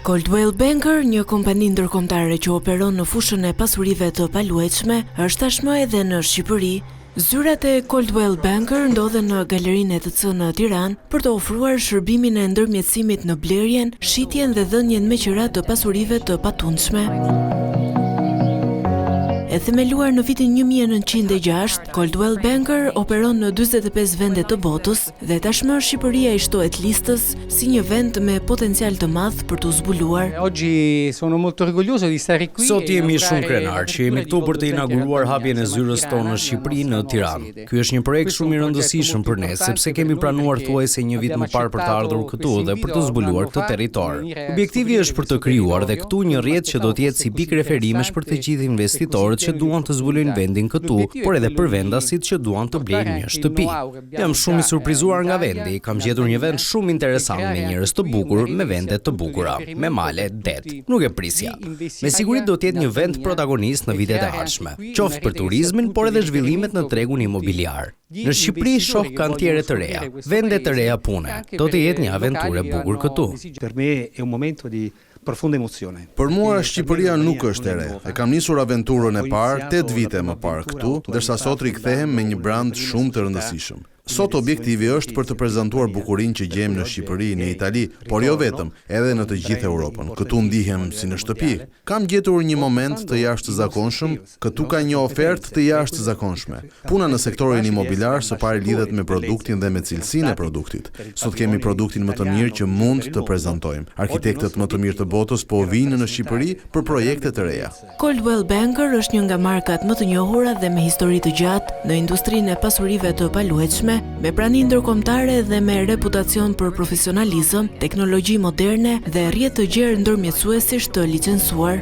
Coldwell Banker, një kompani ndërkombëtare që operon në fushën e pasurive të paluajtshme, është tashmë edhe në Shqipëri. Zyrat e Coldwell Banker ndodhen në Galerinë ETC në Tiranë për të ofruar shërbimin e ndërmjetësimit në blerjen, shitjen dhe dhënien me qira të pasurive të patundshme. E themeluar në vitin 1906, Coldwell Banker operon në 45 vende të botës dhe tashmë Shqipëria i shtohet listës si një vend me potencial të madh për të zbuluar. Sot jemi shumë krenar që jemi këtu për të inauguruar hapjen e zyrës tonë në Shqipëri në Tiranë. Ky është një projekt shumë i rëndësishëm për ne, sepse kemi planuar thuajse një vit më parë për të ardhur këtu dhe për të zbuluar këtë territor. Objektivi është për të krijuar dhe këtu një rrjet që do të jetë si pikë referimesh për të gjithë investitorët që duan të zbulojnë vendin këtu, por edhe për vendasit që duan të blejnë një shtëpi. Jam shumë i surprizuar nga vendi, kam gjetur një vend shumë interesant me njerëz të bukur, me vende të bukura, me male, det. Nuk e prisja. Me siguri do të jetë një vend protagonist në vitet e ardhshme, qoftë për turizmin, por edhe zhvillimet në tregun imobiliar. Në Shqipëri shoh kantiere të reja, vende të reja pune. Do të jetë një aventurë e bukur këtu. Për mua Shqipëria nuk është e re. E kam nisur aventurën e parë 8 vite më parë këtu, ndërsa sot rikthehem me një brand shumë të rëndësishëm. Sot objektivi është për të prezantuar bukurinë që gjejmë në Shqipëri, në Itali, por jo vetëm, edhe në të gjithë Europën. Këtu ndihem si në shtëpi. Kam gjetur një moment të jashtëzakonshëm, këtu ka një ofertë të jashtëzakonshme. Puna në sektorin imobiliar së pari lidhet me produktin dhe me cilësinë e produktit. Sot kemi produktin më të mirë që mund të prezantojmë. Arkitektët më të mirë të botës po vinë në Shqipëri për projekte të reja. Coldwell Banker është një nga markat më të njohura dhe me histori të gjatë në industrinë e pasurive të paluajtshme, me praninë ndërkombëtare dhe me reputacion për profesionalizëm, teknologji moderne dhe rrjet të gjerë ndërmjetësuesish të licencuar.